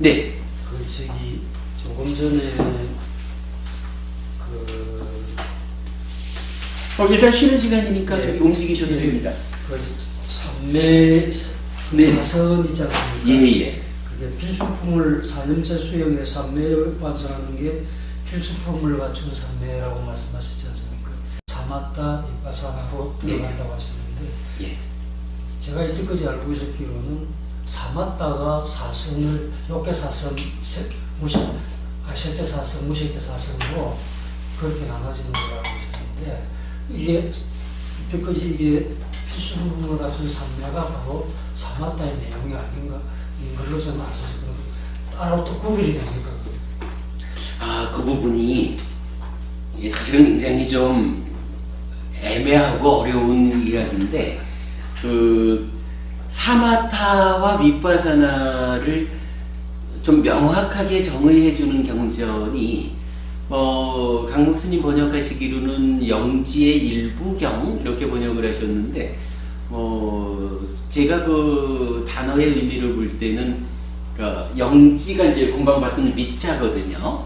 네. 조금 전에 일단 쉬는 시간이니까 네. 저기 움직이셔도 됩니다. 산매 네. 사선 있지 않습니까? 예. 그게 필수품을 4년제 수영의 산매를 완성하는 게 필수품을 갖춘 산매라고 말씀하셨지 않습니까? 사마타 이빠사나로 들어간다고 하셨는데 예. 제가 이때까지 알고 있었기로는 사마타가 사선을 욕계사선, 색계사선, 무색계사선으로 그렇게 나눠지는 걸 알고 있었는데 이게 이때까지 이게 필수품을 갖춘 산매가 바로 사마타의 내용이 아닌가 이 걸로 저는 알고 있었거든요. 따로 또 구별이 됩니까? 그 부분이 이게 사실은 굉장히 좀 애매하고 어려운 이야기인데 사마타와 윗바사나를 좀 명확하게 정의해 주는 경전이 강 목스님 번역하시기로는 영지의 일부경 이렇게 번역을 하셨는데 제가 그 단어의 의미를 볼 때는 그러니까 영지가 이제 금방 봤던 위자거든요.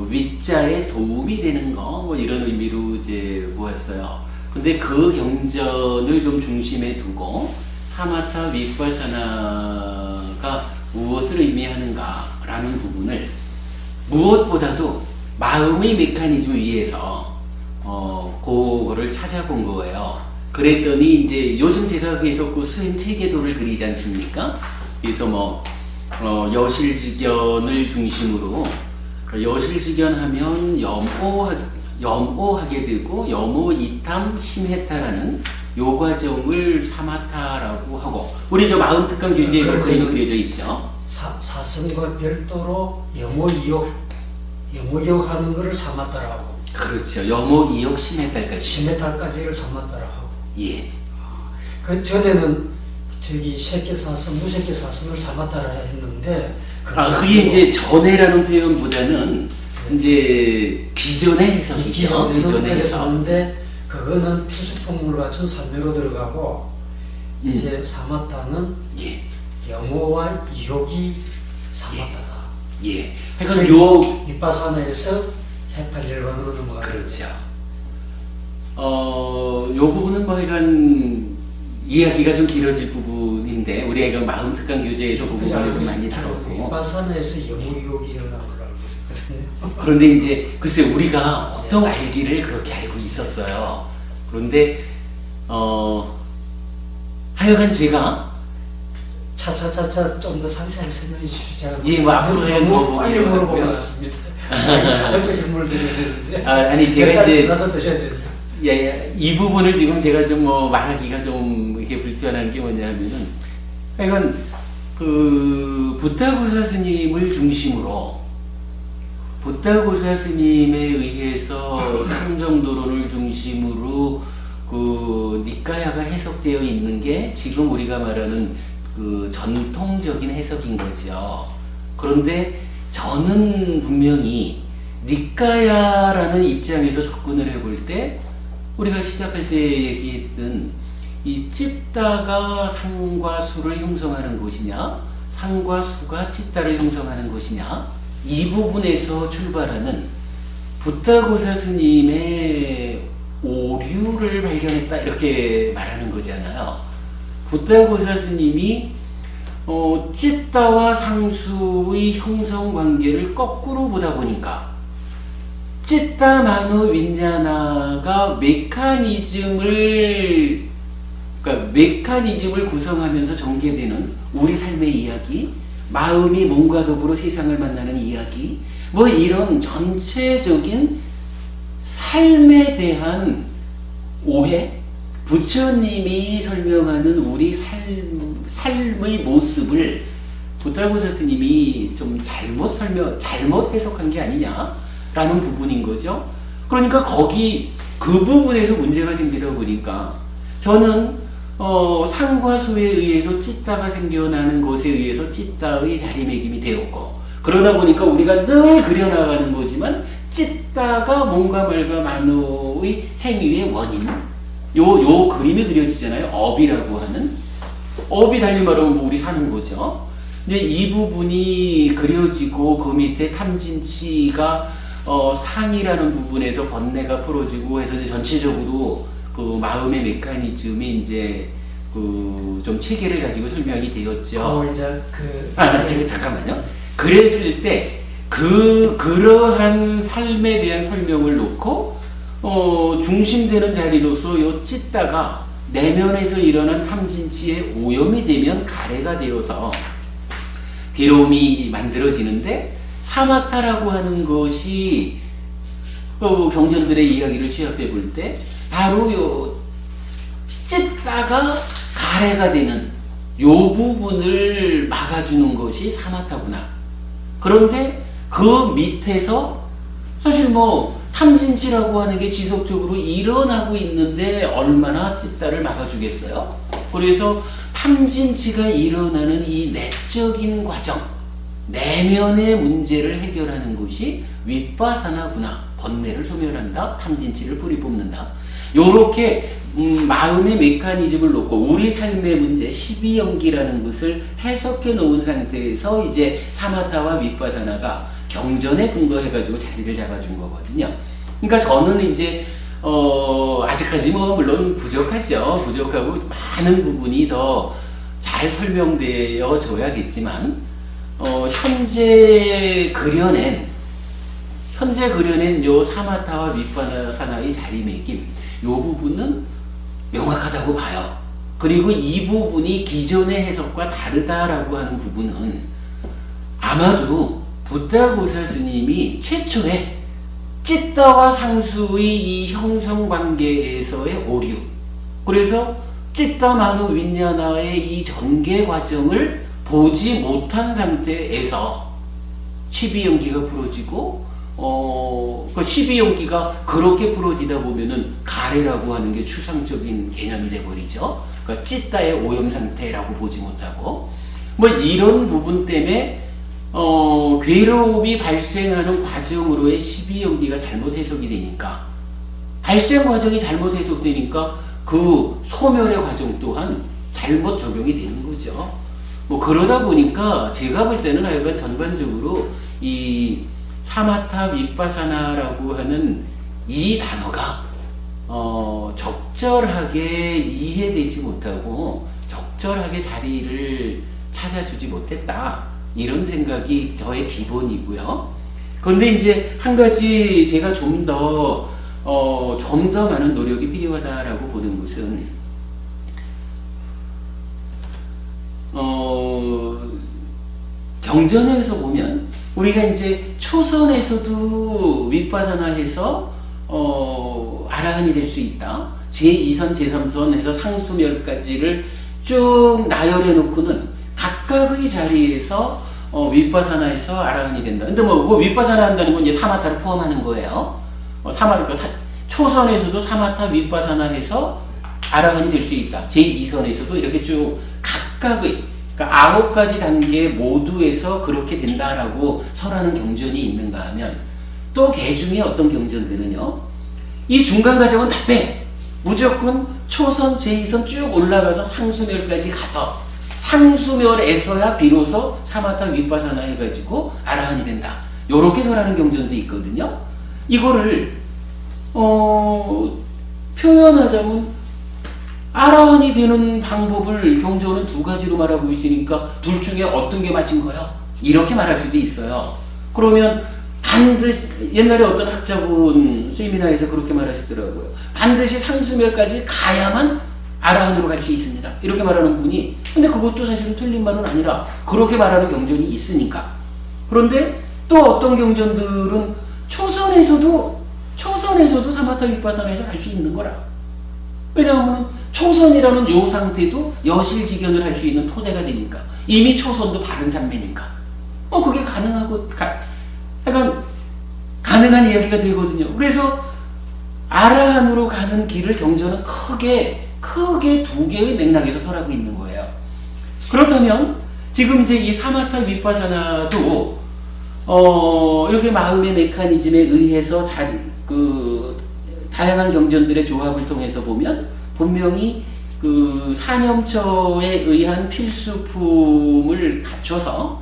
위자에 도움이 되는 거 이런 의미로 이제 보았어요. 근데 그 경전을 좀 중심에 두고 사마타 윗바사나가 무엇을 의미하는가라는 부분을 무엇보다도 마음의 메커니즘 위에서 그거를 찾아본 거예요. 그랬더니 이제 요즘 제가 계속 그 수행 체계도를 그리지 않습니까? 그래서 여실직견을 중심으로 여실직견하면 염오하게 되고 염오 이탐 심해타라는 요 과정을 사마타라고 하고 우리 저 마음 특강 교재에 그림이 그려져 있죠. 사선과 별도로 염오이옥하는 거를 사마타라고. 그렇죠. 염오이옥 심해탈까지. 심해탈까지를 사마타라고. 예. 그 전에는 색계사선, 무색계사선을 사마타라 했는데. 그게 이제 전에라는 표현보다는 이제 기존의 해석이죠. 기존에는 그랬었는데 그거는 필수품을 갖춘 산매로 들어가고 이제 사마타는 염오와 이옥이 사마타다. 예. 그러니까 윗바사나에서 해탈열반으로 넘어가죠. 그렇죠. 요 부분은 하여간 이야기가 좀 길어질 부분인데 우리가 이건 마음 특강 교재에서 그 부분을 좀 많이 다뤘고 윗바사나에서 염오이옥이 일어난 걸로 알고 있었거든요. 그런데 이제 글쎄 우리가 보통 알기를 그렇게 알고 있었어요. 그런데 하여간 제가 차차차차 좀 더 상세하게 설명해 주시죠. 앞으로 너무 빨리 물어보고 왔습니다. 다른 거 질문을 드려야 되는데. 아니 제가 이제 나서 드셔야 됩니다. 이 부분을 지금 제가 좀 말하기가 좀 이렇게 불편한 게 뭐냐면은 하여간 그 붓다고사 스님을 중심으로 붓다고사 스님에 의해서 참정도론을 중심으로 그 니까야가 해석되어 있는 게 지금 우리가 말하는 그 전통적인 해석인 거죠. 그런데 저는 분명히 니까야라는 입장에서 접근을 해볼 때 우리가 시작할 때 얘기했던 이 찢다가 상과 수를 형성하는 것이냐 상과 수가 찢다를 형성하는 것이냐 이 부분에서 출발하는 붓다고사 스님의 오류를 발견했다 이렇게 말하는 거잖아요. 붓다고사 스님이 찢다와 상수의 형성 관계를 거꾸로 보다 보니까 찢다 마노 윈자나가 메커니즘을 구성하면서 전개되는 우리 삶의 이야기, 마음이 몸과 더불어 세상을 만나는 이야기, 이런 전체적인 삶에 대한 오해, 부처님이 설명하는 우리 삶의 모습을 붓다고사 스님이 좀 잘못 해석한 게 아니냐라는 부분인 거죠. 그러니까 그 부분에서 문제가 생기다 보니까 저는 상과 수에 의해서 찢다가 생겨나는 것에 의해서 찢다의 자리매김이 되었고 그러다 보니까 우리가 늘 그려나가는 거지만 찢다가 뭔가 말과 만호의 행위의 원인 요 그림이 그려지잖아요. 업이라고 하는 업이 달리 말하면 우리 사는 거죠. 이제 이 부분이 그려지고 그 밑에 탐진치가 상이라는 부분에서 번뇌가 풀어지고 해서 이제 전체적으로 그 마음의 메커니즘이 이제 그 좀 체계를 가지고 설명이 되었죠. 이제 지금 잠깐만요. 그랬을 때 그러한 삶에 대한 설명을 놓고 중심되는 자리로서 요 찢다가 내면에서 일어난 탐진치의 오염이 되면 가래가 되어서 괴로움이 만들어지는데 사마타라고 하는 것이 경전들의 이야기를 취합해 볼 때 바로 요 찢다가 가래가 되는 요 부분을 막아주는 것이 사마타구나. 그런데 그 밑에서 사실 뭐 탐진치라고 하는 게 지속적으로 일어나고 있는데 얼마나 찢다를 막아주겠어요? 그래서 탐진치가 일어나는 이 내적인 과정, 내면의 문제를 해결하는 것이 윗바사나구나. 번뇌를 소멸한다. 탐진치를 뿌리 뽑는다. 요렇게 마음의 메커니즘을 놓고 우리 삶의 문제 12연기라는 것을 해석해 놓은 상태에서 이제 사마타와 윗바사나가 경전에 근거해가지고 자리를 잡아준 거거든요. 그러니까 저는 이제 아직까지 뭐 물론 부족하죠. 부족하고 많은 부분이 더 잘 설명되어 줘야겠지만 현재 그려낸 요 사마타와 윗바사나의 자리매김 요 부분은 명확하다고 봐요. 그리고 이 부분이 기존의 해석과 다르다라고 하는 부분은 아마도 부다고사 스님이 최초에 찢다와 상수의 이 형성 관계에서의 오류, 그래서 찢다 마누 윈냐나의 이 전개 과정을 보지 못한 상태에서 12연기가 풀어지고 그 12연기가 그렇게 풀어지다 보면은 가래라고 하는 게 추상적인 개념이 돼버리죠. 그러니까 찢다의 오염 상태라고 보지 못하고 뭐 이런 부분 때문에 괴로움이 발생하는 과정으로의 12연기가 잘못 해석이 되니까 발생 과정이 잘못 해석되니까 그 소멸의 과정 또한 잘못 적용이 되는 거죠. 뭐 그러다 보니까 제가 볼 때는 하여간 전반적으로 이 사마타 윗바사나라고 하는 이 단어가 적절하게 이해되지 못하고 적절하게 자리를 찾아주지 못했다. 이런 생각이 저의 기본이고요. 그런데 이제 한 가지 제가 좀 더 많은 노력이 필요하다라고 보는 것은 경전에서 보면 우리가 이제 초선에서도 윗바사나해서 아라한이 될 수 있다. 제2선, 제3선에서 상수멸까지를 쭉 나열해 놓고는 각각의 자리에서 윗바사나에서 아라한이 된다. 근데 뭐 윗바사나 한다는 건 이제 사마타를 포함하는 거예요. 그러니까 초선에서도 사마타 윗바사나해서 아라한이 될 수 있다. 제2선에서도 이렇게 쭉 각각의 그러니까 9가지 단계 모두에서 그렇게 된다라고 설하는 경전이 있는가 하면 또 개 중에 어떤 경전들은요. 이 중간 과정은 다 빼. 무조건 초선, 제2선 쭉 올라가서 상수멸까지 가서 상수멸에서야 비로소 사마타 윗바사나 해가지고 아라한이 된다. 요렇게 설하는 경전도 있거든요. 이거를 표현하자면 아라한이 되는 방법을 경전은 2가지로 말하고 있으니까 둘 중에 어떤 게 맞은 거야? 이렇게 말할 수도 있어요. 그러면 반드시 옛날에 어떤 학자분 세미나에서 그렇게 말하시더라고요. 반드시 상수멸까지 가야만 아라한으로 갈 수 있습니다. 이렇게 말하는 분이 근데 그것도 사실은 틀린 말은 아니라 그렇게 말하는 경전이 있으니까. 그런데 또 어떤 경전들은 초선에서도 사마타 윗바사나에서 갈 수 있는 거라. 왜냐하면 초선이라는 요 상태도 여실직연을 할 수 있는 토대가 되니까 이미 초선도 바른 산매니까 그게 가능하고 약간 가능한 이야기가 되거든요. 그래서 아라한으로 가는 길을 경전은 크게 2개의 맥락에서 설하고 있는 거예요. 그렇다면 지금 이제 이 사마타 윗바사나도 이렇게 마음의 메커니즘에 의해서 다양한 경전들의 조합을 통해서 보면 분명히 그 산염처에 의한 필수품을 갖춰서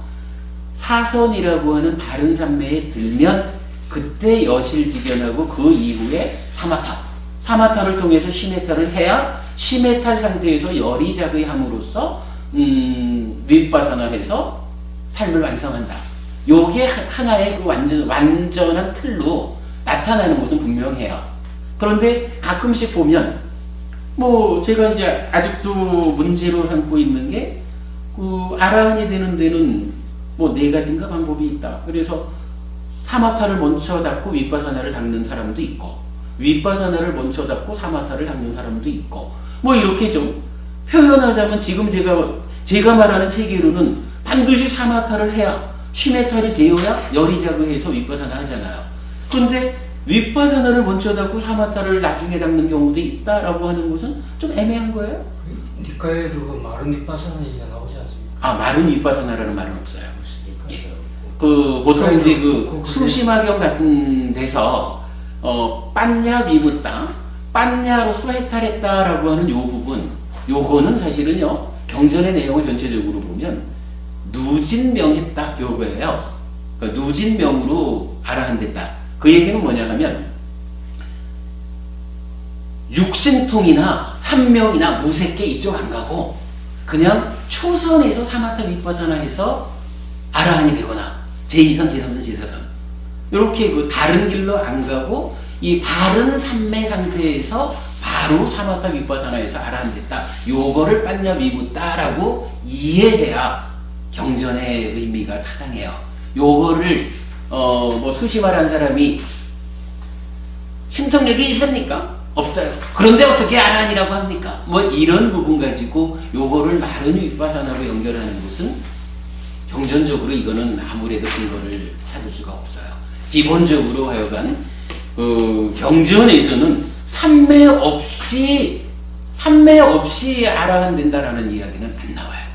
사선이라고 하는 바른 산매에 들면 그때 여실직연하고 그 이후에 사마타를 통해서 시메타를 해야 시메탈 상태에서 열이 자극함으로써 윗바사나해서 삶을 완성한다. 요게 하나의 그 완전한 틀로 나타나는 것은 분명해요. 그런데 가끔씩 보면 뭐 제가 이제 아직도 문제로 삼고 있는 게 그 아라한이 되는 데는 뭐 4가지인가 방법이 있다. 그래서 사마타를 먼저 닦고 윗바사나를 닦는 사람도 있고 윗바사나를 먼저 닦고 사마타를 닦는 사람도 있고 뭐 이렇게 좀 표현하자면 지금 제가 말하는 체계로는 반드시 사마타를 해야 시메탈이 되어야 열이 자극해서 윗바사나 하잖아요. 그런데 윗바사나를 먼저 닦고 사마타를 나중에 닦는 경우도 있다라고 하는 것은 좀 애매한 거예요. 니카에도 그 마른 윗바사나 얘기가 나오지 않습니까? 아, 마른 윗바사나라는 말은 없어요. 예. 그 보통 이제 그 수시마경 같은 데서 빤냐 비붓다, 빤냐로서 해탈했다라고 하는 요 부분, 요거는 사실은요 경전의 내용을 전체적으로 보면 누진명했다 요거예요. 그러니까 누진명으로 아라한댔다. 그 얘기는 뭐냐 하면 육신통이나 삼명이나 무색계 이쪽 안 가고 그냥 초선에서 사마타 윗바사나 해서 아라한이 되거나 제2선, 제3선, 제4선 이렇게 그 다른 길로 안 가고 이 바른 삼매 상태에서 바로 사마타 윗바사나에서 아라한 됐다. 요거를 빤냐 비붓다라고 이해해야 경전의 의미가 타당해요. 요거를 뭐 수시말한 사람이 신통력이 있습니까? 없어요. 그런데 어떻게 아라한이라고 합니까? 뭐 이런 부분 가지고 요거를 마른 윗바사나로 연결하는 것은 경전적으로 이거는 아무래도 근거를 찾을 수가 없어요. 기본적으로 하여간 경전에서는 삼매 없이 아라한 된다라는 이야기는 안 나와요.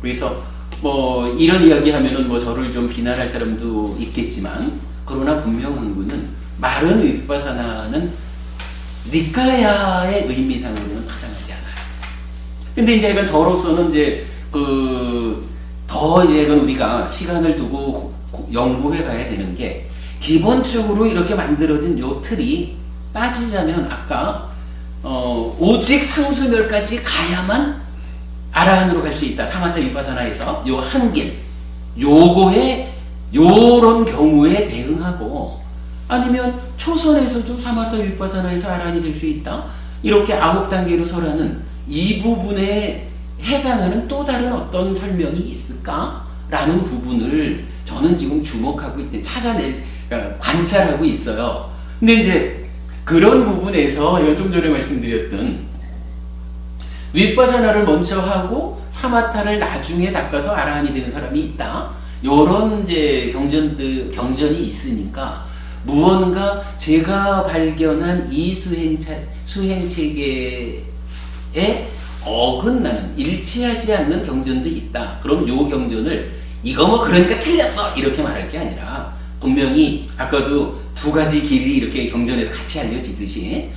그래서 뭐 이런 이야기 하면은 뭐 저를 좀 비난할 사람도 있겠지만 그러나 분명한 거는 마른 윗바사나는 니카야의 의미상으로는 타당하지 않아요. 근데 이제 이건 저로서는 이제 더 이제 이건 우리가 시간을 두고 연구해 가야 되는 게 기본적으로 이렇게 만들어진 요 틀이 따지자면 아까 오직 상수멸까지 가야만 아라한으로 갈 수 있다. 사마타 윗바사나에서 요 한 길, 요거에 요런 경우에 대응하고 아니면 초선에서도 사마타 윗바사나에서 아라한이 될 수 있다. 이렇게 9단계로 설하는 이 부분에 해당하는 또 다른 어떤 설명이 있을까라는 부분을 저는 지금 주목하고 그러니까 관찰하고 있어요. 근데 이제 그런 부분에서 제가 좀 전에 말씀드렸던 윗바사나를 먼저 하고 사마타를 나중에 닦아서 아라한이 되는 사람이 있다. 요런 이제 경전이 있으니까 무언가 제가 발견한 이 수행체계에 어긋나는 일치하지 않는 경전도 있다. 그럼 요 경전을 이거 뭐 그러니까 틀렸어 이렇게 말할 게 아니라 분명히 아까도 2가지 길이 이렇게 경전에서 같이 알려지듯이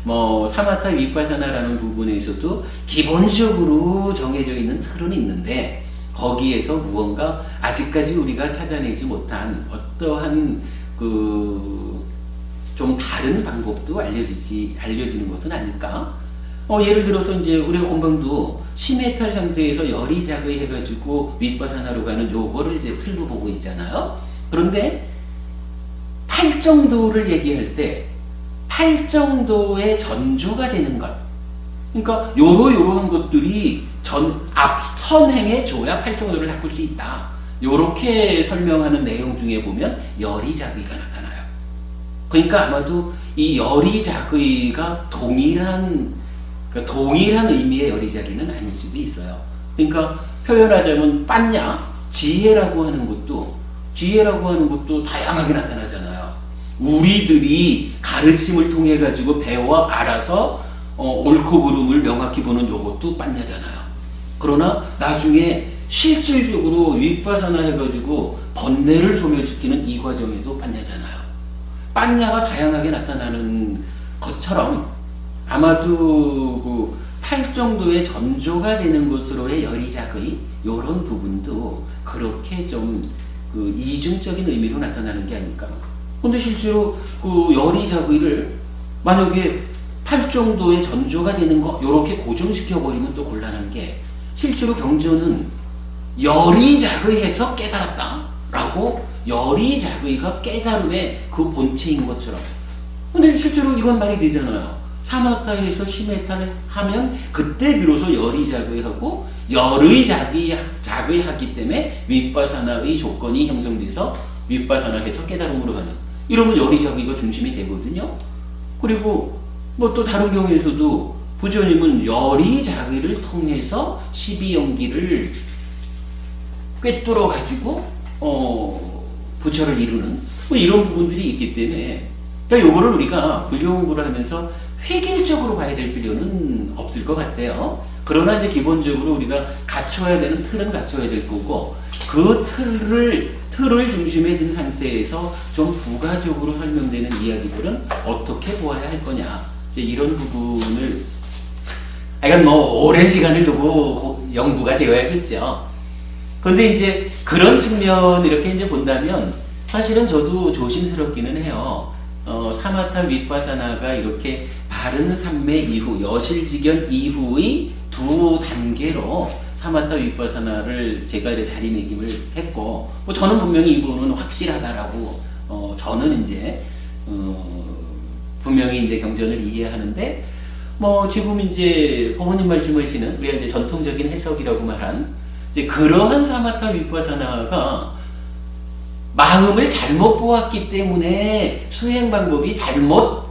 뭐 사마타 윗바사나라는 부분에서도 기본적으로 정해져 있는 틀은 있는데 거기에서 무언가 아직까지 우리가 찾아내지 못한 어떠한 좀 다른 방법도 알려지는 것은 아닐까? 예를 들어서 이제 우리가 건방도 시메탈 상태에서 열이 자극해가지고 윗바사나로 가는 요거를 이제 틀로 보고 있잖아요. 그런데 8정도를 얘기할 때 8정도의 전조가 되는 것. 그러니까 요러한 것들이 앞선행에 줘야 8정도를 닦을 수 있다. 요렇게 설명하는 내용 중에 보면 열이 자귀가 나타나요. 그러니까 아마도 이 열이 자귀가 동일한 의미의 열이 자귀는 아닐 수도 있어요. 그러니까 표현하자면 빤냐, 지혜라고 하는 것도 다양하게 나타나잖아요. 우리들이 가르침을 통해 가지고 배워 알아서 옳고 그름을 명확히 보는 요것도 빤냐잖아요. 그러나 나중에 실질적으로 윗바사나 해가지고 번뇌를 소멸시키는 이 과정에도 빤냐잖아요. 빤냐가 다양하게 나타나는 것처럼 아마도 팔 정도의 전조가 되는 것으로의 열이작의 이런 부분도 그렇게 좀 그 이중적인 의미로 나타나는 게 아닐까. 근데 실제로 그 열이작의를 만약에 팔 정도의 전조가 되는 거 이렇게 고정시켜 버리면 또 곤란한 게, 실제로 경전은 열이작의해서 깨달았다라고, 열이작의가 깨달음의 그 본체인 것처럼. 근데 실제로 이건 말이 되잖아요. 사마타에서 시메타를 하면 그때 비로소 열이작의하고 열의작의하기 때문에 윗바사나의 조건이 형성돼서 윗바사나에서 깨달음으로 가는, 이러면 열이작의가 중심이 되거든요. 그리고 뭐 또 다른 경우에서도 부처님은 열이작의를 통해서 12연기를 꿰뚫어 가지고 부처를 이루는 뭐 이런 부분들이 있기 때문에, 그러니까 요거를 우리가 불교 공부를 하면서 획일적으로 봐야 될 필요는 없을 것 같아요. 그러나 이제 기본적으로 우리가 갖춰야 되는 틀은 갖춰야 될 거고, 그 틀을 중심에 둔 상태에서 좀 부가적으로 설명되는 이야기들은 어떻게 보아야 할 거냐, 이제 이런 부분을, 약간 뭐 오랜 시간을 두고 연구가 되어야겠죠. 그런데 이제 그런 측면 이렇게 이제 본다면 사실은 저도 조심스럽기는 해요. 사마타 윗바사나가 이렇게 바른 삼매 이후, 여실직연 이후의 두 단계로 사마타 윗바사나를 제가 이제 자리매김을 했고, 뭐 저는 분명히 이 부분은 확실하다라고 저는 이제 분명히 이제 경전을 이해하는데, 뭐 지금 이제 부모님 말씀하시는 우리가 이제 전통적인 해석이라고 말한 이제 그러한 사마타 윗바사나가 마음을 잘못 보았기 때문에 수행 방법이 잘못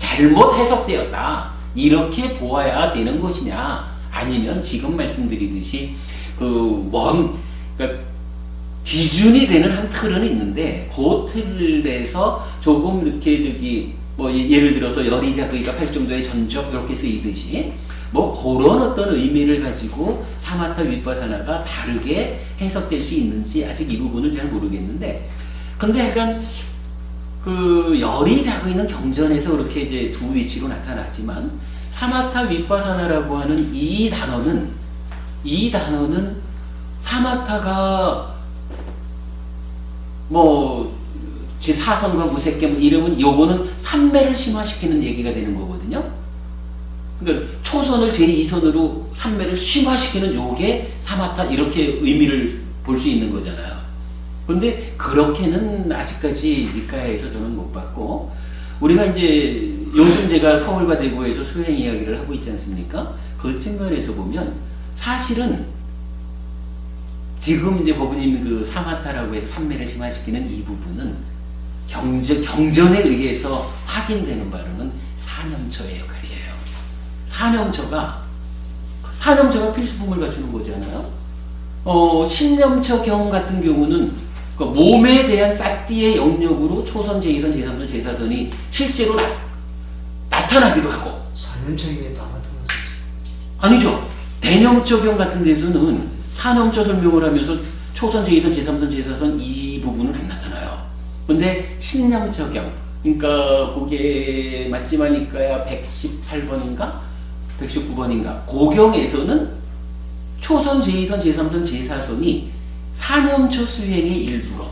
해석되었다, 이렇게 보아야 되는 것이냐, 아니면 지금 말씀드리듯이 그러니까 기준이 되는 한 틀은 있는데 그 틀에서 조금 이렇게 뭐 예를 들어서 열이작의가 팔 정도의 전적 이렇게 쓰이듯이 뭐 그런 어떤 의미를 가지고 사마타 윗바사나가 다르게 해석될 수 있는지 아직 이 부분을 잘 모르겠는데, 근데 약간 그 열이작의는 경전에서 그렇게 이제 두 위치로 나타나지만 사마타 윗바사나라고 하는 이 단어는 사마타가 뭐 제 사선과 무색계 뭐 이러면 요거는 삼매를 심화시키는 얘기가 되는 거거든요. 그러니까 초선을 제2선으로 삼매를 심화시키는 요게 사마타, 이렇게 의미를 볼 수 있는 거잖아요. 그런데 그렇게는 아직까지 니카야에서 저는 못 봤고, 우리가 이제 요즘 제가 서울과 대구에서 수행 이야기를 하고 있지 않습니까? 그 측면에서 보면 사실은 지금 이제 법은님 그 사마타라고 해서 삼매를 심화시키는 이 부분은 경전에 의해서 확인되는 바로는 사념처의 역할이에요. 사념처가 필수품을 갖추는 거잖아요. 신념처 경 같은 경우는 그 몸에 대한 사띠의 영역으로 초선, 제2선, 제3선, 제4선이 실제로 나타나기도 하고. 사념처에게 다 나타나죠. 아니죠. 대념처 경 같은 데서는 사념처 설명을 하면서 초선, 제2선, 제3선, 제4선 이 부분은 안 나타나요. 근데 신념처 경, 그러니까 그게 맞지마니까야 118번인가? 119번인가? 고경에서는 초선, 제2선, 제3선, 제4선이 사념처 수행의 일부로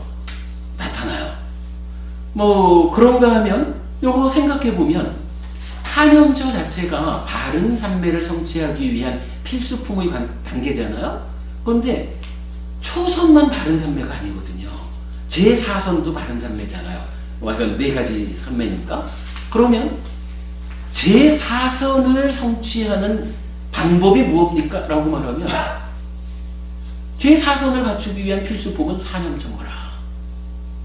나타나요. 뭐 그런가 하면 요거 생각해보면 사념처 자체가 바른 삼매를 성취하기 위한 필수품의 단계잖아요. 그런데 초선만 바른 삼매가 아니거든요. 제4선도 바른 삼매잖아요. 그러니까 네 가지 삼매니까. 그러면 제4선을 성취하는 방법이 무엇입니까? 라고 말하면 제4선을 갖추기 위한 필수품은 사념처거라.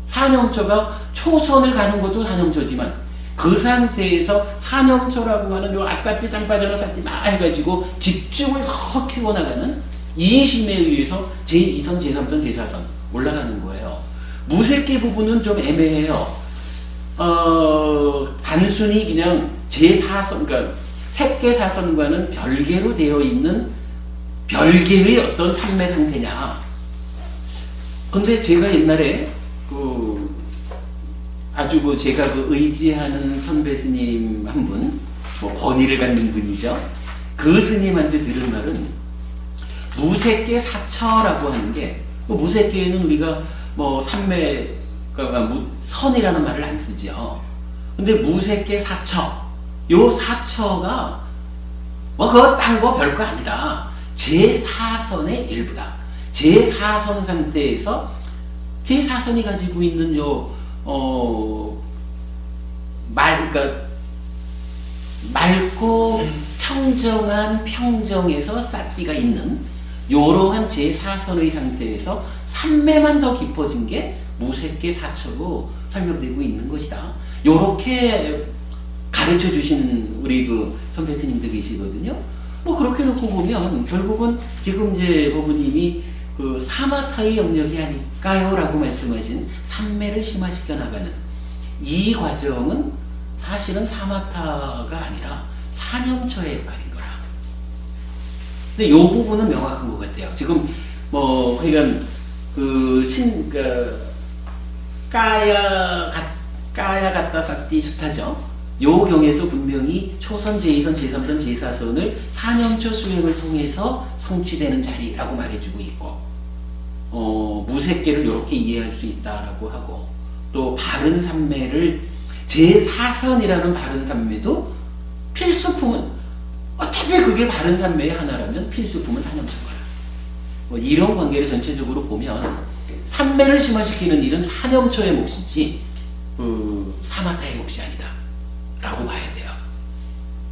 사념처가 초선을 가는 것도 사념처지만 그 상태에서 사념처라고 하는 요 아따삐 짱빠져라 쌓지마 해가지고 집중을 더 키워나가는 이심에 의해서 제2선, 제3선, 제4선 올라가는 거예요. 무색계 부분은 좀 애매해요. 단순히 그냥 제4선, 그러니까 색계사선과는 별개로 되어 있는 별개의 어떤 삼매 상태냐. 근데 제가 옛날에 아주 제가 의지하는 선배 스님 한 분, 권위를 갖는 분이죠. 그 스님한테 들은 말은 무색계 사처라고 하는 게, 무색계에는 우리가 뭐 삼매가 선이라는 말을 안 쓰죠. 근데 무색계 사처, 요 사처가 뭐 그거 딴 거 별거 아니다. 제4선의 일부다. 제4선 상태에서 제4선이 가지고 있는 그러니까 맑고 청정한 평정에서 싹디가 있는 요러한 제4선의 상태에서 삼매만 더 깊어진 게 무색계 사처로 설명되고 있는 것이다. 요렇게 가르쳐 주신 우리 그 선배 스님도 계시거든요. 뭐 그렇게 놓고 보면 결국은 지금 이제 법부님이 그 사마타의 영역이 아닐까요? 라고 말씀하신 삼매를 심화시켜 나가는 이 과정은 사실은 사마타가 아니라 사념처의 역할인 거라. 근데 요 부분은 명확한 것 같아요. 지금 뭐 그러니까 까야 갖다 삭디 수타죠. 요 경에서 분명히 초선, 제2선, 제3선, 제4선을 사념처 수행을 통해서 성취되는 자리라고 말해주고 있고, 무색계를 이렇게 이해할 수 있다라고 하고, 또 바른 삼매를 제4선이라는 바른 삼매도 필수품은 어차피 그게 바른 삼매의 하나라면 필수품은 사념처거라. 뭐 이런 관계를 전체적으로 보면 삼매를 심화시키는 일은 사념처의 몫이지 사마타의 몫이 아니다 라고 봐야 돼요.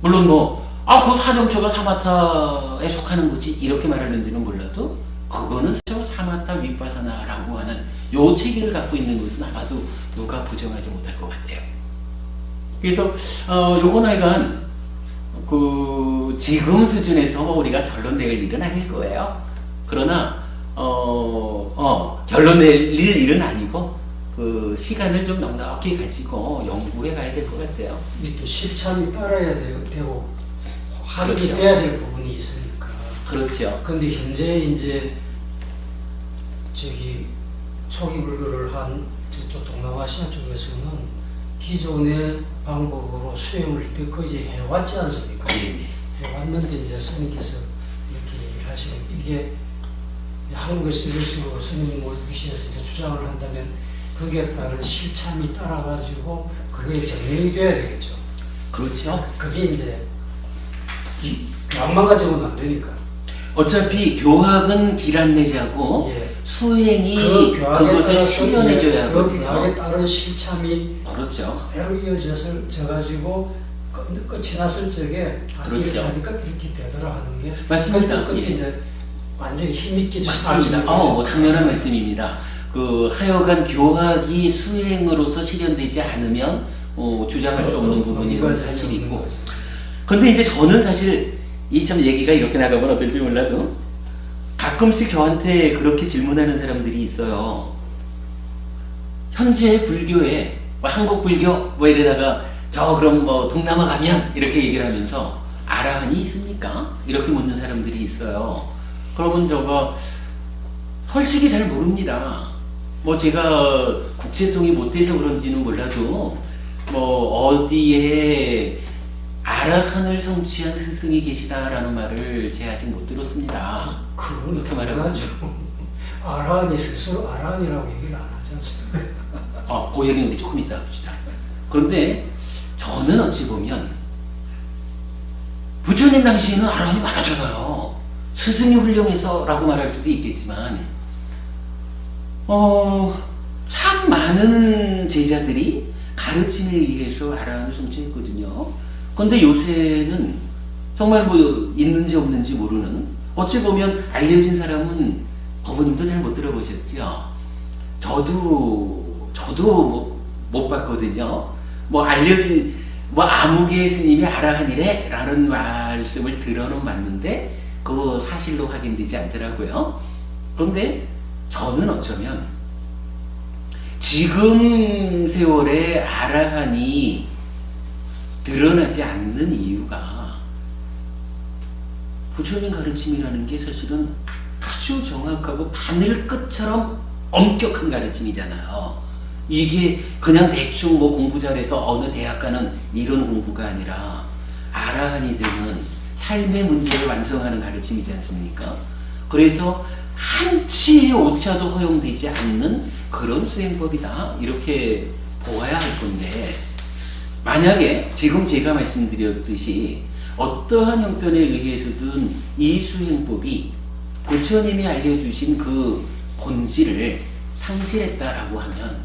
물론 그 사념처가 사마타에 속하는 거지 이렇게 말하는지는 몰라도 그거는 사마타 윗바사나라고 하는 요 체계를 갖고 있는 것은 아마도 누가 부정하지 못할 것 같아요. 그래서 요건 하여간 지금 수준에서 우리가 결론 낼 일은 아닐 거예요. 그러나 결론 낼 일은 아니고 시간을 좀 넉넉히 가지고 연구해 가야 될 것 같아요. 또 실천이 따라야 되고 합의가 그렇죠. 돼야 될 부분이 있으니까. 그렇죠. 근데 현재 이제 초기 불교를 한 저쪽 동남아시아 쪽에서는 기존의 방법으로 수행을 이때까지 해왔지 않습니까? 해왔는데 이제 스님께서 이렇게 얘기를 하시는 이게 한국에서 이런 식으로 스님 무시해서 이제 주장을 한다면 거기에 따른 실참이 따라가지고 그게 증명이 돼야 되겠죠. 그렇죠. 그게 이제 교학만 가지고는 안 되니까. 어차피 교학은 길 안내자고 수행이 그것을 실현해줘야 그 하거든요. 교학에 따른 실참이 그렇죠. 대로 이어져가지고 끝이 났을 적에 그렇죠. 이렇게 하니까 이렇게 되더라 하는 게 맞습니다. 그때 이제 완전히 힘있게 맞습니다. 당연한 말씀입니다. 하여간 교학이 수행으로서 실현되지 않으면 주장할 수 없는 부분이 사실이고. 근데 이제 저는 사실 참 얘기가 이렇게 나가면 어떨지 몰라도 가끔씩 저한테 그렇게 질문하는 사람들이 있어요. 현재 불교에 한국 불교 이러다가 그럼 동남아 가면 이렇게 얘기를 하면서 아라한이 있습니까? 이렇게 묻는 사람들이 있어요. 그러면 솔직히 잘 모릅니다. 제가 국제통이 못 돼서 그런지는 몰라도 어디에 아라한을 성취한 스승이 계시다라는 말을 제가 아직 못 들었습니다. 그건 그렇게 말하죠. 아라한이 스스로 아라한이라고 얘기를 안 하지 않습니까? 그 얘기는 우리 조금 이따 합시다. 그런데 저는 어찌 보면 부처님 당시에는 아라한이 많았잖아요. 스승이 훌륭해서 라고 말할 수도 있겠지만 참 많은 제자들이 가르침에 의해서 아라한을 성취했거든요. 근데 요새는 정말 있는지 없는지 모르는, 어찌 보면 알려진 사람은 법부님도 잘 못 들어보셨죠? 저도 못 봤거든요. 알려진 아무개 스님이 아라한이래 라는 말씀을 들어는 봤는데 그거 사실로 확인되지 않더라고요. 그런데 저는 어쩌면 지금 세월에 아라한이 드러나지 않는 이유가 부처님 가르침이라는 게 사실은 아주 정확하고 바늘 끝처럼 엄격한 가르침이잖아요. 이게 그냥 대충 공부 잘해서 어느 대학 가는 이런 공부가 아니라 아라한이 되는 삶의 문제를 완성하는 가르침이지 않습니까? 그래서 한치의 오차도 허용되지 않는 그런 수행법이다. 이렇게 보아야 할 건데, 만약에 지금 제가 말씀드렸듯이 어떠한 형편에 의해서든 이 수행법이 부처님이 알려주신 그 본질을 상실했다라고 하면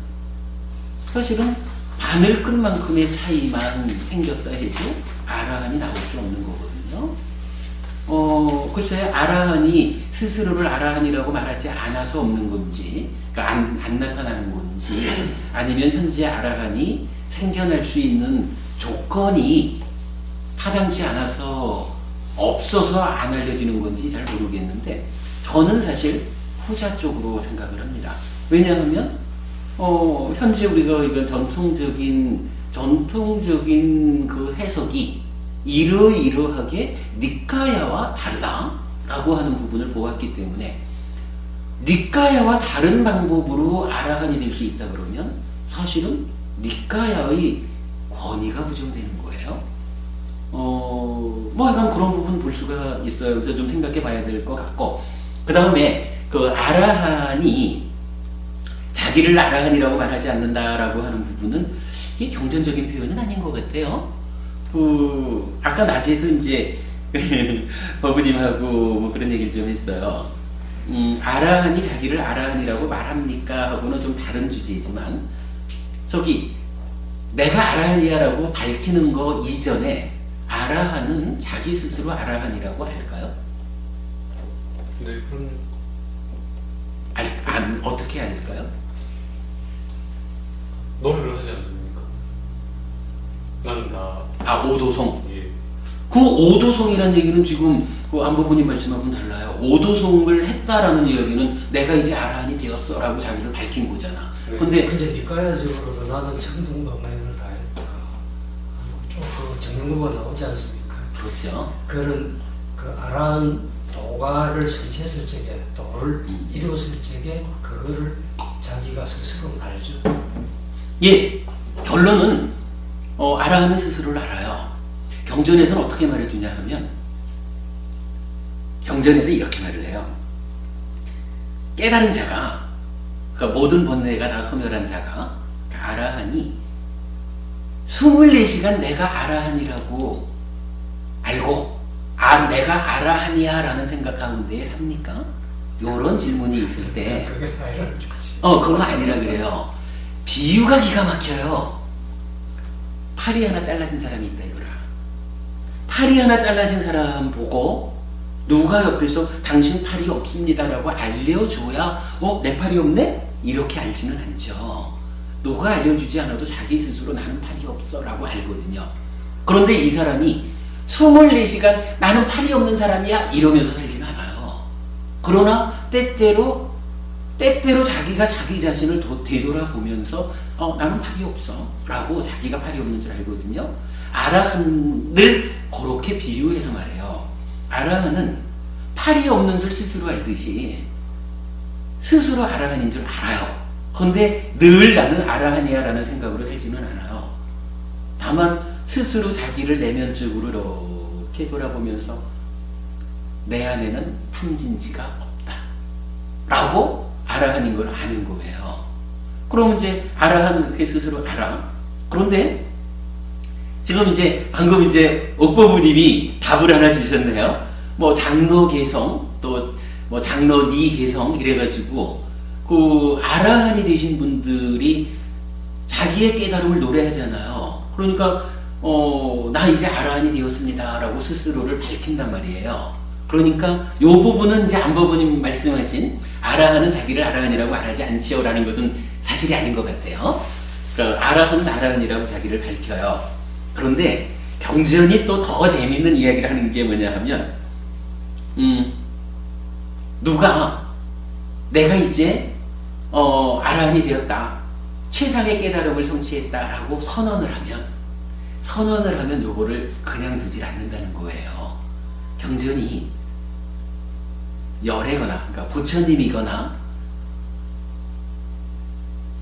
사실은 바늘끝만큼의 차이만 생겼다 해도 아라한이 나올 수 없는 거거든요. 글쎄, 아라한이 스스로를 아라한이라고 말하지 않아서 없는 건지, 그러니까 안 나타나는 건지, 아니면 현재 아라한이 생겨날 수 있는 조건이 타당치 않아서 없어서 안 알려지는 건지 잘 모르겠는데, 저는 사실 후자 쪽으로 생각을 합니다. 왜냐하면 현재 우리가 이런 전통적인 그 해석이 이러이러하게 니카야와 다르다라고 하는 부분을 보았기 때문에, 니카야와 다른 방법으로 아라한이 될 수 있다 그러면 사실은 니카야의 권위가 부정되는 거예요. 약간 그런 부분 볼 수가 있어요. 그래서 좀 생각해 봐야 될 것 같고, 그 다음에 그 아라한이 자기를 아라한이라고 말하지 않는다라고 하는 부분은 이게 경전적인 표현은 아닌 것 같아요. 아까 낮에도 이제 버부님하고 뭐 그런 얘기를 좀 했어요. 아라한이 자기를 아라한이라고 말합니까? 하고는 좀 다른 주제지만, 내가 아라한이야라고 밝히는 거 이전에 아라한은 자기 스스로 아라한이라고 할까요? 네, 그럼 어떻게 알까요? 노래를 하지 않습니까? 나는 다 오도송. 예. 그 오도송이라는 얘기는 지금 그 안보부님 말씀하고는 달라요. 오도송을 했다라는 이야기는 내가 이제 아라한이 되었어라고 자기를 밝힌 거잖아. 네. 근데 니까야적으로도 나는 청등법문을 다 했다. 그 정명구가 나오지 않습니까? 그렇죠. 그런 그 아라한 도가를 성취했을 적에, 도를 이루었을 적에 그거를 자기가 스스로 알죠. 예, 결론은 아라한은 스스로를 알아요. 경전에서는 어떻게 말해주냐 하면, 경전에서 이렇게 말을 해요. 깨달은 자가, 그러니까 모든 번뇌가 다 소멸한 자가, 그러니까 아라한이 24시간 내가 아라한이라고 알고, 내가 아라한이야 라는 생각 가운데 삽니까? 요런 질문이 있을 때, 그거 아니라 그래요. 비유가 기가 막혀요. 팔이 하나 잘라진 사람이 있다 이거라. 팔이 하나 잘라진 사람 보고 누가 옆에서 당신 팔이 없습니다라고 알려줘야 내 팔이 없네? 이렇게 알지는 않죠. 누가 알려주지 않아도 자기 스스로 나는 팔이 없어 라고 알거든요. 그런데 이 사람이 24시간 나는 팔이 없는 사람이야 이러면서 살진 않아요. 그러나 때때로 자기가 자기 자신을 되돌아보면서 나는 팔이 없어 라고 자기가 팔이 없는 줄 알거든요. 아라한을 그렇게 비유해서 말해요. 아라한은 팔이 없는 줄 스스로 알듯이 스스로 아라한인 줄 알아요. 그런데 늘 나는 아라한이야 라는 생각으로 살지는 않아요. 다만 스스로 자기를 내면적으로 이렇게 돌아보면서 내 안에는 탐진치가 없다 라고 아라한인 걸 아는 거예요. 그럼 이제 아라한 그렇게 스스로 알아. 그런데 지금 이제 방금 이제 옥법부님이 답을 하나 주셨네요. 뭐 장로 개성 또 뭐 장로니 개성 이래가지고 그 아라한이 되신 분들이 자기의 깨달음을 노래하잖아요. 그러니까 나 이제 아라한이 되었습니다라고 스스로를 밝힌단 말이에요. 그러니까 이 부분은 이제 안법부님 말씀하신 아라한은 자기를 아라한이라고 말하지 않지요라는 것은 사실이 아닌 것 같아요. 그러니까 아라한은 아라한이라고 자기를 밝혀요. 그런데 경전이 또 더 재밌는 이야기를 하는 게 뭐냐 하면 누가 내가 이제 아라한이 되었다, 최상의 깨달음을 성취했다라고 선언을 하면 요거를 그냥 두질 않는다는 거예요. 경전이 열애거나 그러니까 부처님이거나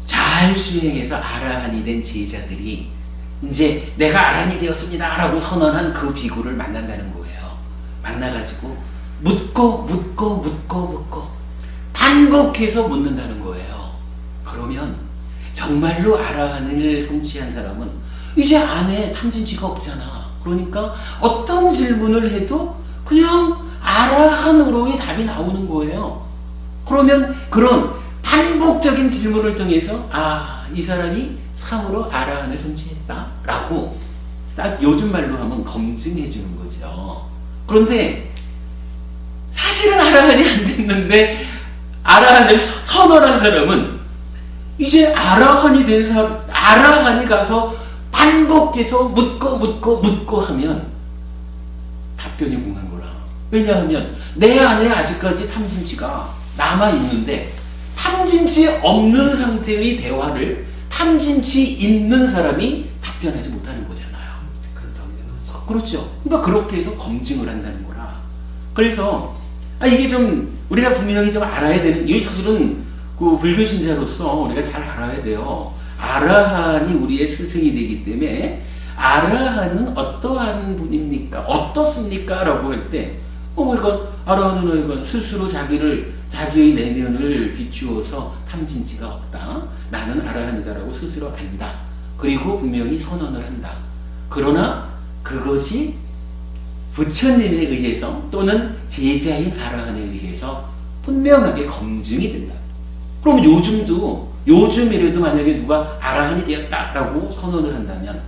잘 수행해서 아라한이 된 제자들이 이제 내가 아라한이 되었습니다 라고 선언한 그 비구를 만난다는 거예요. 만나가지고 묻고 반복해서 묻는다는 거예요. 그러면 정말로 아라한을 성취한 사람은 이제 안에 탐진치가 없잖아. 그러니까 어떤 질문을 해도 그냥 아라한으로의 답이 나오는 거예요. 그러면 그런 반복적인 질문을 통해서 이 사람이 참으로 아라한을 성취했다라고 딱 요즘 말로 하면 검증해 주는 거죠. 그런데 사실은 아라한이 안 됐는데 아라한을 선언한 사람은 이제 아라한이 된 사람, 아라한이 가서 반복해서 묻고 하면 답변이 뭉한 거라. 왜냐하면 내 안에 아직까지 탐진치가 남아있는데 탐진치 없는 상태의 대화를 탐진치 있는 사람이 답변하지 못하는 거잖아요. 그렇죠. 그러니까 그렇게 해서 검증을 한다는 거라. 그래서 이게 좀 우리가 분명히 좀 알아야 되는, 이게 사실은 그 불교 신자로서 우리가 잘 알아야 돼요. 아라한이 우리의 스승이 되기 때문에 아라한은 어떠한 분입니까? 어떻습니까? 라고 할 때 이건 아라한은 이건 스스로 자기의 내면을 비추어서 탐진치가 없다. 나는 아라한이다라고 스스로 안다. 그리고 분명히 선언을 한다. 그러나 그것이 부처님에 의해서 또는 제자인 아라한에 의해서 분명하게 검증이 된다. 그럼 요즘이라도 만약에 누가 아라한이 되었다라고 선언을 한다면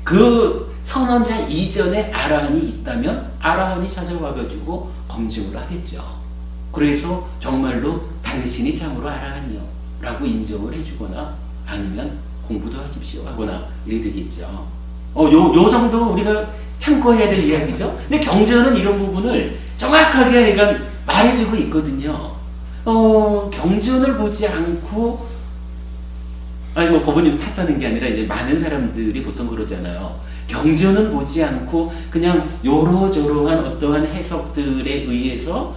그 선언자 이전에 아라한이 있다면 아라한이 찾아와가지고 검증을 하겠죠. 그래서 정말로 당신이 참으로 아라한이요 라고 인정을 해주거나 아니면 공부도 하십시오 하거나 이래 되겠죠. 요 정도 우리가 참고해야 될 이야기죠. 근데 경전은 이런 부분을 정확하게 말해주고 있거든요. 경전을 보지 않고 거부님 탓하는 게 아니라 이제 많은 사람들이 보통 그러잖아요. 경전은 보지 않고 그냥 요러저러한 어떠한 해석들에 의해서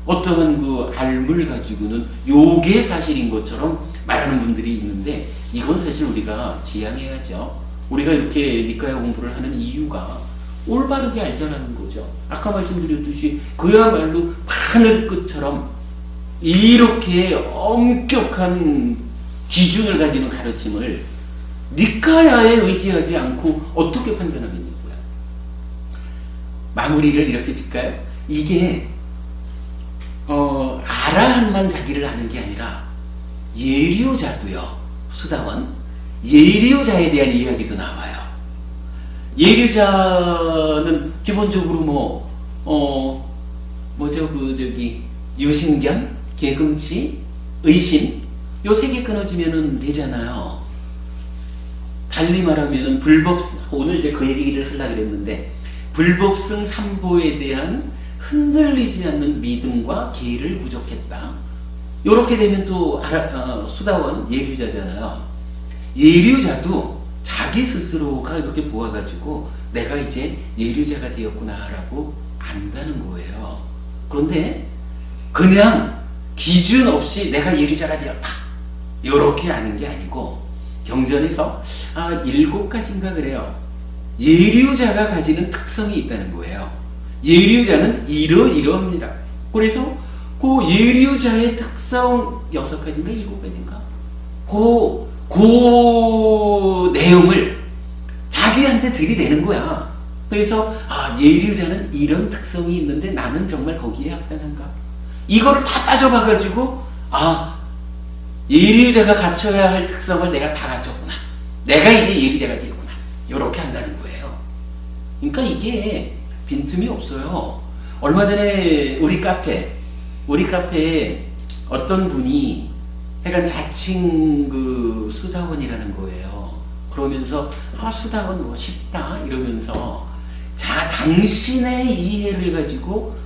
어떠한 그 알물 가지고는 요게 사실인 것처럼 말하는 분들이 있는데 이건 사실 우리가 지양해야죠. 우리가 이렇게 니까야 공부를 하는 이유가 올바르게 알자라는 거죠. 아까 말씀드렸듯이 그야말로 하늘 끝처럼 이렇게 엄격한 기준을 가지는 가르침을 니까야에 의지하지 않고 어떻게 판단하겠냐고요. 마무리를 이렇게 줄까요? 이게 아라한만 자기를 아는 게 아니라 예류자도요. 수다원 예류자에 대한 이야기도 나와요. 예류자는 기본적으로 유신견, 개금치, 의심 요 세 개 끊어지면 되잖아요. 달리 말하면 오늘 이제 그 얘기를 하려고 그랬는데 불법승 삼보에 대한 흔들리지 않는 믿음과 계를 부족했다. 요렇게 되면 또 수다원 예류자잖아요. 예류자도 자기 스스로가 이렇게 보아가지고 내가 이제 예류자가 되었구나라고 안다는 거예요. 그런데 그냥 기준 없이 내가 예류자가 되었다 요렇게 아는 게 아니고 경전에서 7가지인가 그래요. 예류자가 가지는 특성이 있다는 거예요. 예류자는 이러이러합니다. 그래서 그 예류자의 특성 6가지인가 7가지인가 그 내용을 자기한테 들이대는 거야. 그래서 예류자는 이런 특성이 있는데 나는 정말 거기에 합당한가? 이거를 다 따져봐가지고 예류자가 갖춰야 할 특성을 내가 다 갖췄구나. 내가 이제 예류자가 되었구나. 이렇게 한다는 거예요. 그러니까 이게 빈틈이 없어요. 얼마 전에 우리 카페에 어떤 분이 약간 자칭 그 수다원이라는 거예요. 그러면서 수다원 쉽다 이러면서 당신의 이해를 가지고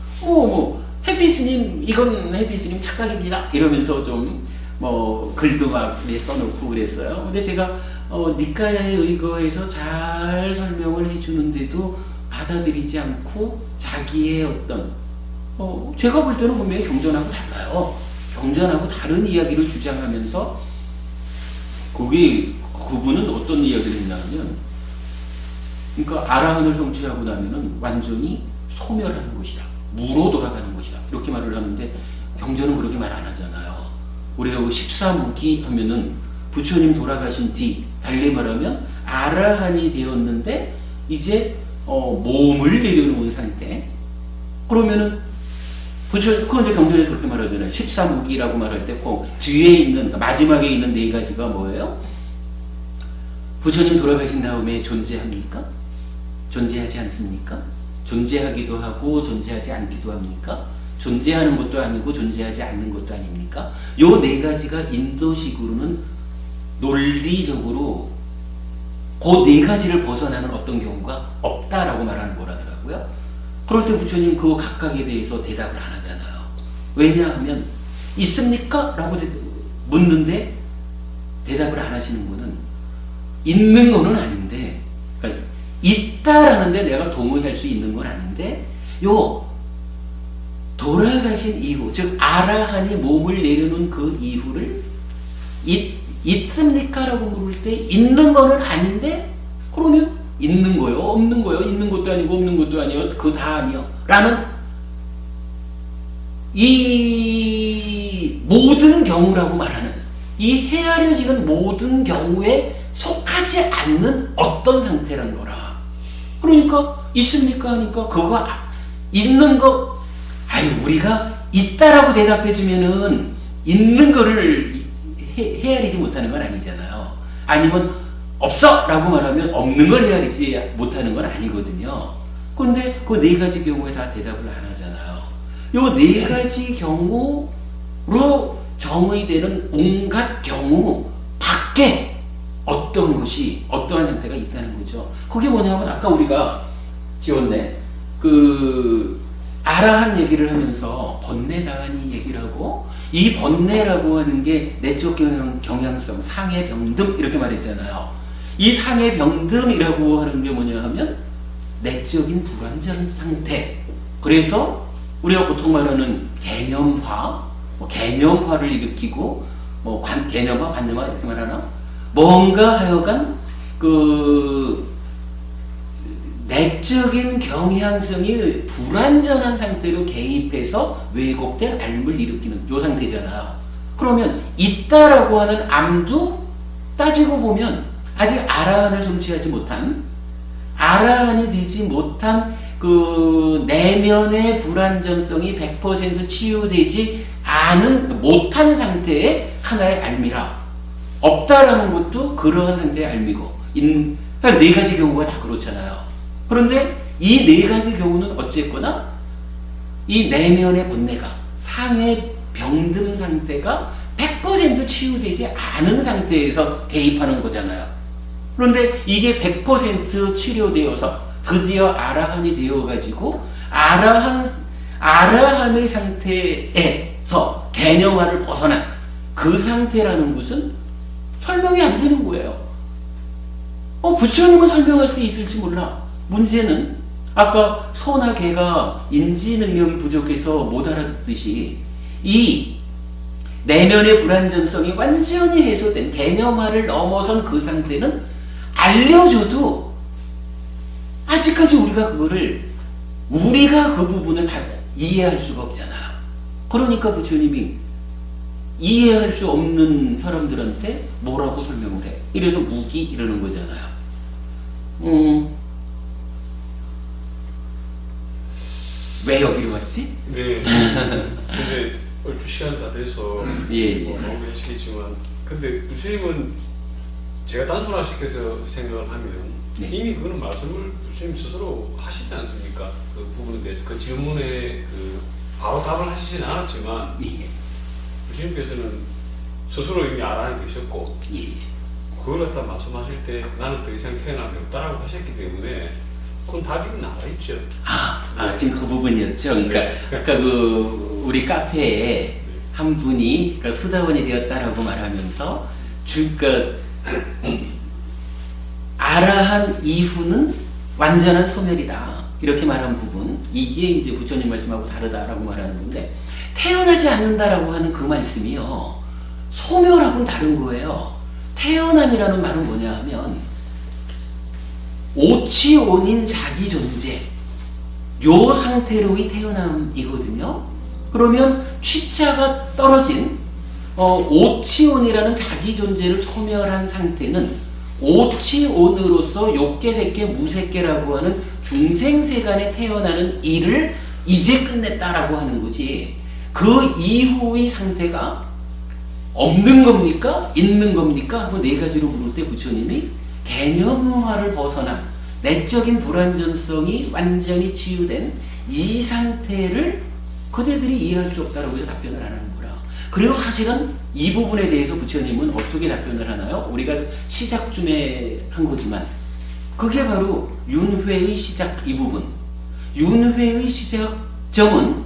해피스님 이건 해피스님 착각입니다 이러면서 좀 글도 막 써놓고 그랬어요. 근데 제가 니까야에 의거해서 잘 설명을 해주는데도 받아들이지 않고 자기의 어떤 제가 볼 때는 분명히 경전하고 달라요. 경전하고 다른 이야기를 주장하면서 그분은 어떤 이야기를 했냐면 그러니까 아라한을 성취하고 나면은 완전히 소멸하는 것이다. 무로 돌아가는 것이다. 이렇게 말을 하는데 경전은 그렇게 말 안 하잖아요. 우리가 14무기 하면은 부처님 돌아가신 뒤 달리 말하면 아라한이 되었는데 이제 몸을 내려놓은 상태. 그러면은 그건 이제 경전에서 그렇게 말하잖아요. 14무기라고 말할 때 꼭 뒤에 있는 그러니까 마지막에 있는 네 가지가 뭐예요? 부처님 돌아가신 다음에 존재합니까? 존재하지 않습니까? 존재하기도 하고 존재하지 않기도 합니까? 존재하는 것도 아니고 존재하지 않는 것도 아닙니까? 요 네 가지가 인도식으로는 논리적으로 그 네 가지를 벗어나는 어떤 경우가 없다라고 말하는 거라더라고요. 그럴 때 부처님 그 각각에 대해서 대답을 안 하잖아요. 왜냐하면 있습니까? 라고 묻는데 대답을 안 하시는 거는 있는 거는 아닌데, 그러니까 있다라는데 내가 동의할 수 있는 건 아닌데, 요 돌아가신 이후, 즉 아라한이 몸을 내려놓은 그 이후를 있습니까? 라고 물을 때 있는 거는 아닌데, 그러면 있는 거요? 없는 거요? 있는 것도 아니고 없는 것도 아니요? 그 다 아니요? 라는 이 모든 경우라고 말하는, 이 헤아려지는 모든 경우에 속하지 않는 어떤 상태란 거라. 그러니까 있습니까? 하니까 그거 있는 거, 우리가 있다라고 대답해주면은 있는 거를 헤아리지 못하는 건 아니잖아요. 아니면 없어! 라고 말하면 없는 걸 헤아리지 못하는 건 아니거든요. 그런데 그 네 가지 경우에 다 대답을 안 하잖아요. 요 네 가지 경우로 정의되는 온갖 경우 밖에 어떤 것이, 어떠한 상태가 있다는 거죠. 그게 뭐냐면 아까 우리가 지웠네. 아라한 얘기를 하면서 번뇌다하니 얘기를 하고, 이 번뇌라고 하는 게 내적 경향성, 상해 병듬 이렇게 말했잖아요. 이 상해 병듬이라고 하는 게 뭐냐 하면 내적인 불완전 상태. 그래서 우리가 보통 말하는 개념화, 개념화를 일으키고 개념화, 관념화 이렇게 말하나? 뭔가 하여간 내적인 경향성이 불완전한 상태로 개입해서 왜곡된 앓음을 일으키는 요 상태잖아요. 그러면 있다라고 하는 암도 따지고 보면 아직 아라한을 성취하지 못한, 아라한이 되지 못한 그 내면의 불완전성이 100% 치유되지 못한 상태의 하나의 앓미라. 없다라는 것도 그러한 상태의 앓미고, 네 가지 경우가 다 그렇잖아요. 그런데 이 네 가지 경우는 어쨌거나 이 내면의 번뇌가, 상해 병든 상태가 100% 치유되지 않은 상태에서 대입하는 거잖아요. 그런데 이게 100% 치료되어서 드디어 아라한이 되어가지고 아라한의 상태에서 개념화를 벗어난 그 상태라는 것은 설명이 안 되는 거예요. 부처님은 설명할 수 있을지 몰라. 문제는 아까 소나 개가 인지 능력이 부족해서 못 알아듣듯이 이 내면의 불완전성이 완전히 해소된 개념화를 넘어선 그 상태는 알려줘도 아직까지 우리가 그 부분을 이해할 수가 없잖아요. 그러니까 부처님이 이해할 수 없는 사람들한테 뭐라고 설명을 해? 이래서 무기 이러는 거잖아요. 왜 여기로 왔지? 네. 근데 얼추 시간 다 돼서 너무 하시겠지만, 근데 부처님은 제가 단순화시켜서 생각을 하면 이미 그거는 말씀을 부처님 스스로 하시지 않습니까? 그 부분에 대해서 그 질문에 바로 답을 하시진 않았지만 부처님께서는 스스로 이미 아라한이 되셨고 그걸 갖다 말씀하실 때 나는 더 이상 태어남이 없다라고 하셨기 때문에 그건 답이 나와 있죠. 지금 그 부분이었죠. 그러니까 아까 우리 카페에 한 분이 수다원이 되었다라고 말하면서 아라한 이후는 완전한 소멸이다 이렇게 말한 부분, 이게 이제 부처님 말씀하고 다르다라고 말하는 건데, 태어나지 않는다라고 하는 그 말씀이요, 소멸하고는 다른 거예요. 태어남이라는 말은 뭐냐 하면 오치온인 자기 존재, 요 상태로의 태어남이거든요. 그러면 취자가 떨어진 오치온이라는 자기 존재를 소멸한 상태는 오치온으로서 욕계색계 무색계라고 하는 중생세간에 태어나는 일을 이제 끝냈다라고 하는 거지. 그 이후의 상태가 없는 겁니까? 있는 겁니까? 하고 네 가지로 물을 때 부처님이 개념화를 벗어난 내적인 불완전성이 완전히 치유된 이 상태를 그대들이 이해할 수 없다라고 해서 답변을 안 하는 거라. 그리고 사실은 이 부분에 대해서 부처님은 어떻게 답변을 하나요? 우리가 시작쯤에 한 거지만 그게 바로 윤회의 시작 이 부분. 윤회의 시작점은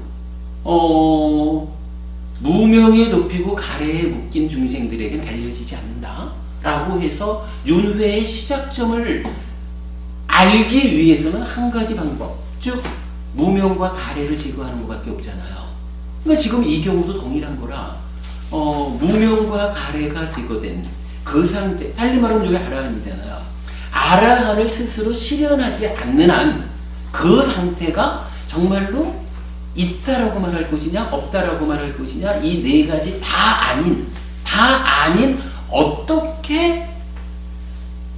무명에 덮이고 가래에 묶인 중생들에게는 알려지지 않는다 라고 해서 윤회의 시작점을 알기 위해서는 한 가지 방법, 즉 무명과 가래를 제거하는 것밖에 없잖아요. 그러니까 지금 이 경우도 동일한 거라 무명과 가래가 제거된 그 상태, 달리 말하면 여기 아라한이잖아요. 아라한을 스스로 실현하지 않는 한 그 상태가 정말로 있다라고 말할 것이냐 없다라고 말할 것이냐 이 네 가지 다 아닌 어떻게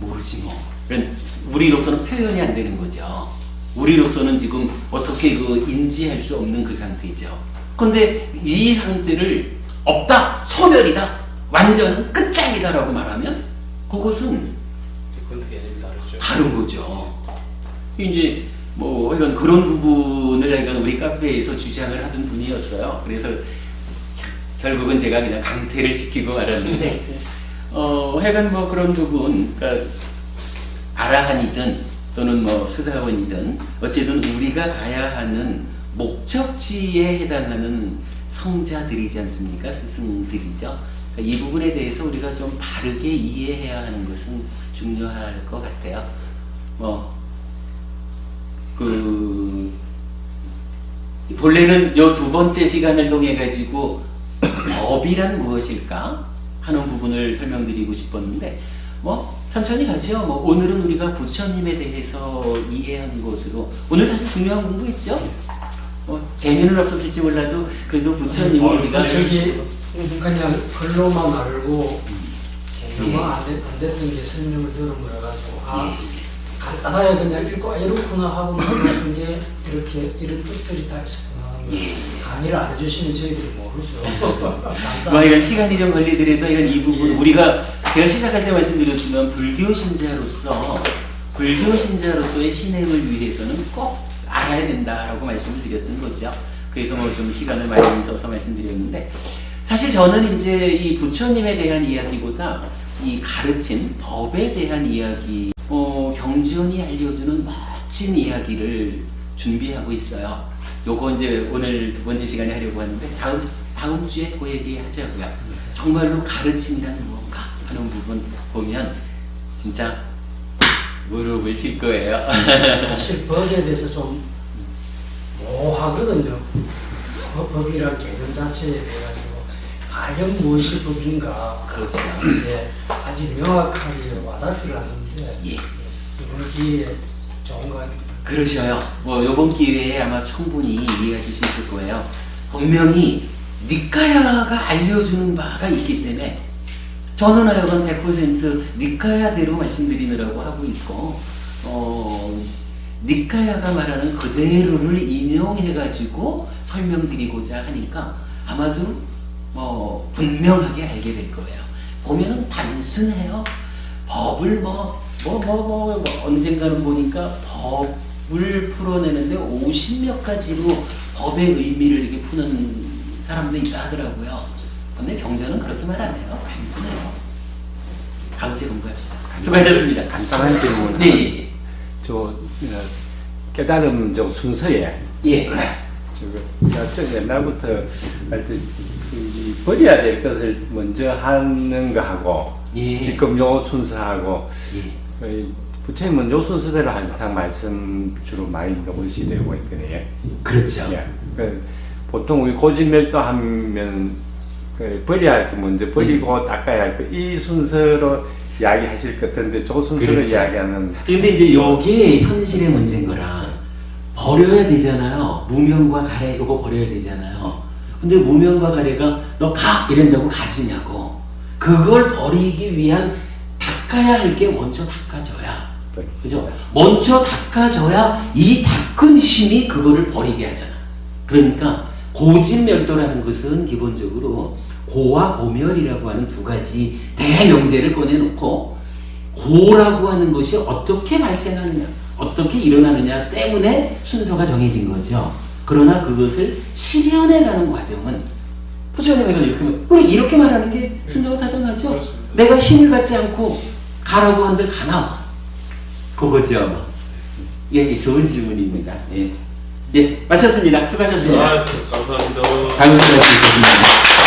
모르지 뭐. 우리로서는 표현이 안 되는 거죠. 우리로서는 지금 어떻게 인지할 수 없는 그 상태죠. 근데 이 상태를 없다, 소멸이다, 완전은 끝장이다라고 말하면 그것은 개념이 다르죠. 다른 거죠. 이제 뭐 이런 그런 부분을 우리 카페에서 주장을 하던 분이었어요. 그래서 결국은 제가 그냥 강퇴를 시키고 말았는데 하여간 뭐 그런 부분, 그러니까 아라한이든 또는 뭐 수다원이든 어쨌든 우리가 가야 하는 목적지에 해당하는 성자들이지 않습니까? 스승들이죠. 그러니까 이 부분에 대해서 우리가 좀 바르게 이해해야 하는 것은 중요할 것 같아요. 본래는 요 두 번째 시간을 통해 가지고 법이란 무엇일까 하는 부분을 설명드리고 싶었는데 천천히 가죠. 오늘은 우리가 부처님에 대해서 이해하는 것으로 오늘 사실 중요한 공부했죠. 재미는 없었을지 몰라도 그래도 부처님을 우리가 저기 그냥 글로만 알고 개념화 안 됐던 게 설명을 들어보라 가지고 간단하게 그냥 읽고 이렇구나 하고 넘어갔던 게 이런 뜻들이 다 있었구나. 강의를 안 해주시면 저희들이 모르죠. 감사합니다. 이런 시간이 좀 걸리더라도 이런 이 부분 우리가 제가 시작할 때 말씀드렸지만 불교 신자로서의 신행을 위해서는 꼭 알아야 된다라고 말씀을 드렸던 거죠. 그래서 좀 시간을 많이 써서 말씀드렸는데 사실 저는 이제 이 부처님에 대한 이야기보다 이 가르침 법에 대한 이야기 경전이 알려주는 멋진 이야기를 준비하고 있어요. 요거 이제 오늘 두 번째 시간에 하려고 하는데 다음 주에 그 얘기 하자고요. 정말로 가르침이란 무언가 하는 부분 보면 진짜 무릎을 칠 거예요. 사실 법에 대해서 좀 모호하거든요. 법이란 개념 자체에 대해 가지고 과연 무엇이 법인가. 그렇죠. 아직 명확하게 와닿지를 않는데 이번 기회에 좋은 거 아닙니까? 그러셔요. 이번 기회에 아마 충분히 이해하실 수 있을 거예요. 분명히 니카야가 알려주는 바가 있기 때문에 저는 하여간 100% 니카야대로 말씀드리느라고 하고 있고 니카야가 말하는 그대로를 인용해가지고 설명드리고자 하니까 아마도 분명하게 알게 될 거예요. 보면은 단순해요. 법을 언젠가는 보니까 법을 풀어내는데 50몇 가지로 법의 의미를 이렇게 푸는 사람도 있다 하더라고요. 근데 경전은 그렇게 말 안 해요. 단순해요. 다음 주에 공부합시다. 수고하셨습니다. 간단한 질문. 네. 깨달음 순서에 제가 옛날부터 할 때 버려야 될 것을 먼저 하는 거하고 지금 요 순서하고 부처님은 요 순서대로 항상 말씀 주로 많이 넣으시려고 했거든요. 그렇죠. 보통 우리 고진멸도 하면 버려야 할 거 먼저 버리고 닦아야 할 거 이 순서로 이야기하실 것 같은데 저 순서로 그렇죠. 이야기하는. 근데 이제 요게 현실의 문제인 거라 버려야 되잖아요. 무명과 가래 이거 버려야 되잖아요. 근데 무명과 가래가 너 가! 이런다고 가지냐고. 그걸 버리기 위한 닦아야 할 게 먼저 닦아져야. 그죠? 먼저 닦아져야 이 닦은 힘이 그거를 버리게 하잖아. 그러니까 고진멸도라는 것은 기본적으로 고와 고멸이라고 하는 두 가지 대명제를 꺼내놓고 고라고 하는 것이 어떻게 발생하느냐, 어떻게 일어나느냐 때문에 순서가 정해진 거죠. 그러나 그것을 실현해가는 과정은 포천님이 이렇게 말하는 게 순서가 타당하죠. 그렇습니다. 내가 힘을 갖지 않고 가라고 한들 가나와. 그거죠. 예, 좋은 질문입니다. 예, 예, 마쳤습니다. 수고하셨습니다. 감사합니다. 다음 시간에 뵙겠습니다.